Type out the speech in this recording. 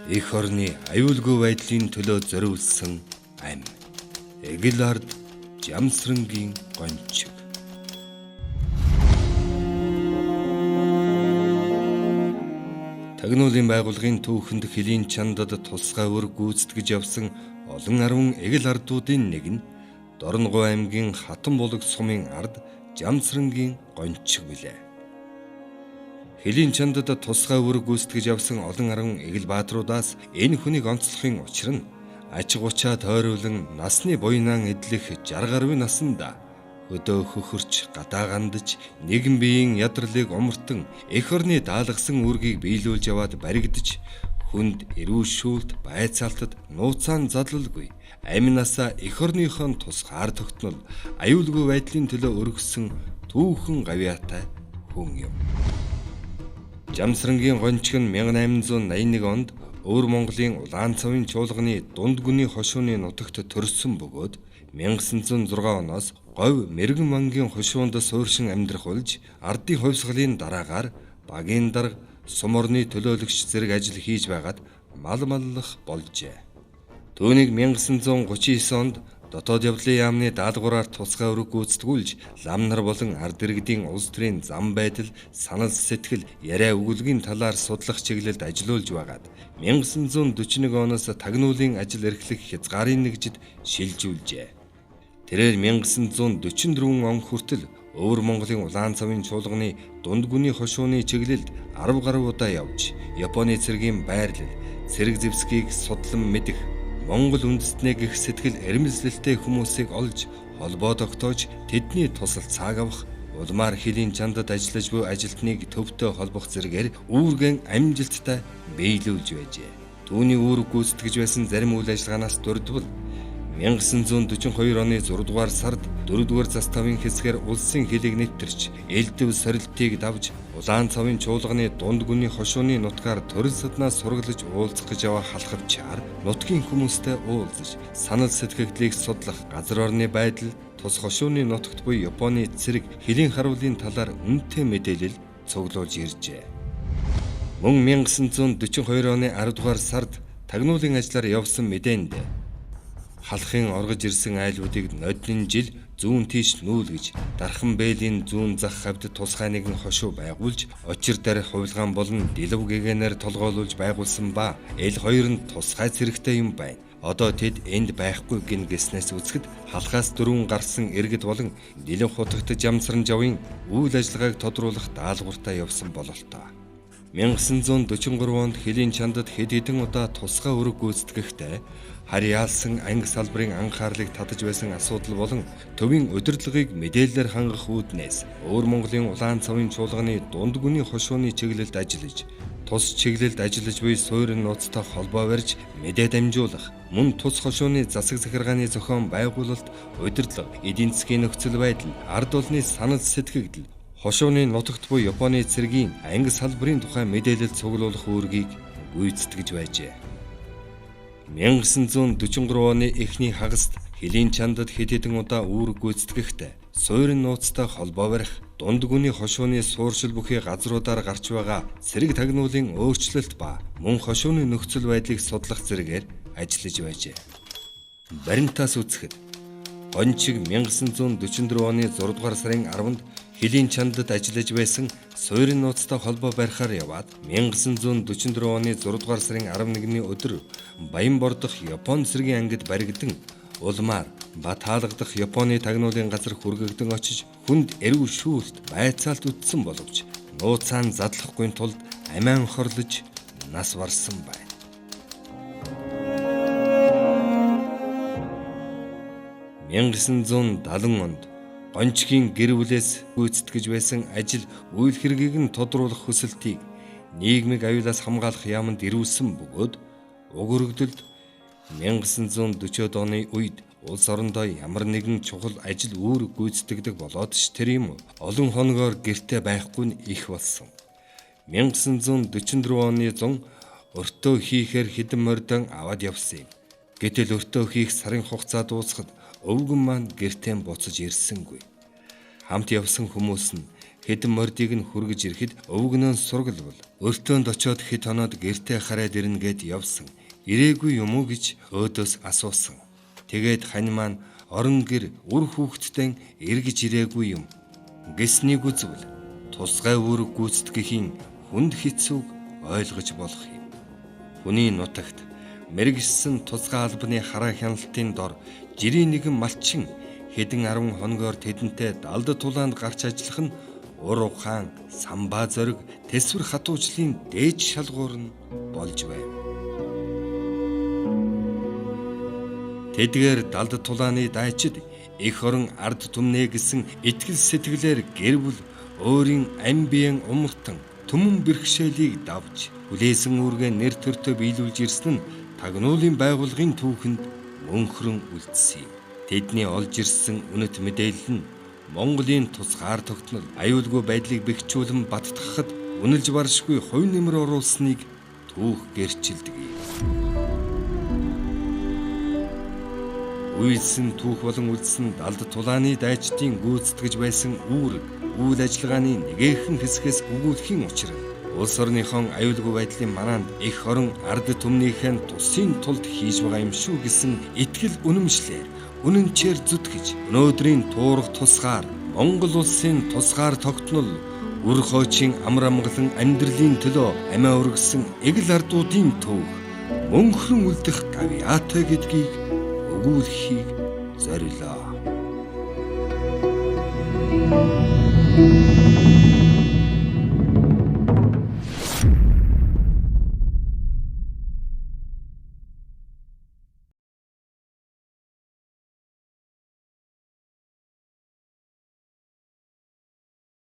Эх орны аюулгүй байдлын төлөө зориулсан ам. Эгэл ард Жамсрангийн гончиг. Тагнуулын байгууллагын түүхэнд Хөлийн чандад тусгай өр гүйцэтгэж явсан олон 10 эгэл ардуудын нэг нь Дорногов аймгийн Хатан булаг сумын ард Жамсрангийн гончиг билээ. Хөлийн чандад тусгай өр гүйцэтгэж явсан олон 10 эгэл баатруудаас энэ хүнийг онцлохын учир нь аж гучаа тойруулан насны буйнаан эдлэх 60 гаруй насанда хөдөө хөхөрч гадаа гандаж нэгэн биеийн ядралыг умартан эх орны даалгасан үүргийг биелүүлж яваад баригдаж хүнд эрүүшүүлт байцаалтад нууцаан задлалгүй амин насаа эх орныхон тусгаар тогтнол аюулгүй байдлын төлөө өргөсөн түүхэн гавьяатай хүн юм. Жамсрангийн гончиг нь 1881 онд Өвөр Монголын Улаан цавын чуулганы дунд гүний хошууны нутагт төрсөн бөгөөд 1906 оноос говь Мэргэн мангийн хошуунд сууршин амьдрах болж ардын хувьсгалын дараагаар багийн дарга сум орны төлөөлөгч зэрэг ажил хийж байгаад мал маллах болжээ. Түүнийг 1939 онд дотоод явдлын яамны даалгавраар тусгай өрг гүйцэтгүүлж лам нар болон ард иргэдийн улс төрийн зам байдал, санал сэтгэл, яриа өгүүлгийн талаар судлах чиглэлд ажиллаулж байгаад 1941 оноос тагнуулын ажил эрхлэх хязгаарын нэгжид шилжүүлжээ. Тэрээр 1944 он хүртэл Өвөр Монголын Улаан цавын чуулганы дунд гүний хошууны чиглэлд 10 гаруй удаа явж Японы цэргийн байрлал, цэрэг зэвсгийг судлан мэдэх, Монгол үндэстнээ гэх сэтгэл эрмэлзэлтэй хүмүүсийг олж холбоо тогтоож тэдний тусал цааг авах, улмаар Хөлийн чандад ажиллаж буй ажилтныг төвтэй холбох зэрэгээр үүргэн амжилттай биелүүлж байжээ. Түүний үүрэг гүйцэтгэж байсан зарим үйл ажиллагаанаас дурдвал 1942 оны 6 дугаар сард 4 дугаар заставын хэсгээр улсын хөлийг нэвтэрч элдв сорилтыг давж Улаан цавын чуулганы дунд гүний хошууны нутгаар төрөл саднаас сургалж уулзах гэж яваа халахвчаар нутгийн хүмүүстэй уулзаж санал сэтгэгдлийг судлах, газар орны байдал, тус хошууны нутагт буй Японы цэрэг Хөлийн харуулын талаар үнэтэй мэдээлэл цуглуулж иржээ. Мөн 1942 оны 10 дугаар сард тагнуулын ажлаар явсан мэдээнд халахын оргож ирсэн айлуудыг нодны жил зүүн тийш нүүлгэж Дархан бээлийн зүүн зах хавьд тусгай нэгэн хошуу байгуулж очир дарь хувилгаан болон дэлв гэгээнээр толгойлуулж байгуулсан ба эл хоёр нь тусгай зэрэгтэй юм байна. Одоо тэд энд байхгүй гин гэснээс үзэхэд халахаас дөрвөн гарсан иргэд болон дэлв хутагт Жамсран жавын үйл ажиллагааг тодруулах даалгавартай явсан бололтой. 1943 онд Хөлийн чандад хэд хэдэн удаа тусгай өрг гүйцэтгэхдээ харьяалсан анги салбарын анхаарлыг татаж байсан асуудал болон төвийн удирдлагыг мэдээлэлээр хангах үүднээс Өвөр Монголын Улаан цавын чуулганы дунд гүний хошууны чиглэлд ажиллаж, тус чиглэлд ажиллаж буй суурин нууцтай холбоо барьж мэдээ дамжуулах, мөн тус хошууны засаг захиргааны зохион байгуулалт, удирдлага, эдийн засгийн нөхцөл байдал, ард олны санал сэтгэгдэл, хошууны нутагт буй Японы цэргийн анги салбарын тухай мэдээлэл цуглуулах үүргийг гүйцэтгэж байжээ. 1943 оны эхний хагаст Хөлийн чандад хэд хэдэн удаа үүрэг гүйцэтгэхдээ суурин нууцтай холбоо барих, дунд гүний хошууны сууршил бүхий газруудаар гарч байгаа цэрэг тагнуулын өөрчлөлт ба мөн хошууны нөхцөл байдлыг судлах зэрэгээр ажиллаж байжээ. Баримтаас үзэхэд гончиг 1944 оны 6 дугаар сарын 10-нд Хөлийн чандад ажиллаж байсан суурин нууцтай холбоо барихаар яваад 1944 оны 6 дугаар сарын 11-ний өдөр Баянбор дахь Японы цэргийн ангид баригдан улмаар ба таалагдах Японы тагнуулын газар хүргэгдэн очиж хүнд эрүүшүүлт байцаалт үтсэн боловч нууцаан задлахгүй тулд амиан хорлож нас барсан байна. (1970 онд гончгийн гэр бүлээс гүйцэтгэж байсан ажил үйл хэргийг нь тодруулах хүсэлтийг нийгмийг аюулаас хамгаалах яамд ирүүлсэн бөгөөд уг өргөдөлд 1940-од оны үед улс орондоо ямар нэгэн чухал ажил үүрэг гүйцэтгэдэг болоод ч тэр юм олон хоногоор гэртээ байхгүй нь их болсон. 1944 оны 100 өртөө хийхээр хэдэн мордон аваад явсан юм. Гэтэл өртөө хийх сарын хугацаа дуусахад өвгөн маань гэртээ буцаж ирсэнгүй. Хамт явсан хүмүүс нь Хэдэн мордыг нь хүргэж ирэхэд өвгнөө сургалбал өртөөнд очиод хэд хоноод гэртээ хараад ирнэ гэд явсан. Ирээгүй юм уу гэж өөдөөс асуусан. Тэгээд хань маань орон гэр үр хүүхдтэн эргэж ирээгүй юм гэснийг үзвэл тусгай үүрэг гүйцэтгэхийн хүнд хэцүүг ойлгож болох юм. Хүний нутагт мэрэгсэн тусгай албаны хараа хяналтын дор жирийн нэгэн малчин хэдэн 10 хоногоор тэдэнтэй далд тулаанд гарч ажиллах нь ур ухаан, самбаа зориг, тэсвэр хатуужлын дээд шалгуур нь болж байв. Тэдгээр далд тулааны дайчид эх орон ард түмнэ гэсэн итгэл сэтгэлээр гэр бүл өөрийн ам биеэн умартан түмэн бэрхшээлийг давж хүлээсэн үүргээ нэр төртөө биелүүлж ирсэн нь тагнуулын байгууллагын түүхэнд мөнхрөн үлдсэн юм. Тэдний олж ирсэн үнэт мэдээлэл нь Монголын тусгаар тогтнол аюулгүй байдлыг бэхжүүлэн баттгахад үнэлж баршгүй хувь нэмэр оруулсныг түүх гэрчилдэг юм. Үйлсэн түүх болон үлдсэн далд тулааны дайчдын гүйцэтгэж байсан үүрэг, үйл ажиллагааны нэгэн хэсгээс өгүүлэхийн учир улс орныхон аюулгүй байдлын манаанд эх орон ард түмнийхэн тусын тулд хийж байгаа юм шүү гэсэн итгэл үнэмшлэр үнэнчээр зүтгэж өнөөдрийн туурах тусгаар Монгол улсын тусгаар тогтнол үр хойчийн амар амгалан амьдралын төлөө амиа өргөсөн эгэл ардуудын төв мөнхрөн үлдэх гавьяатай гэдгийг өгүүлэхийг зорилоо.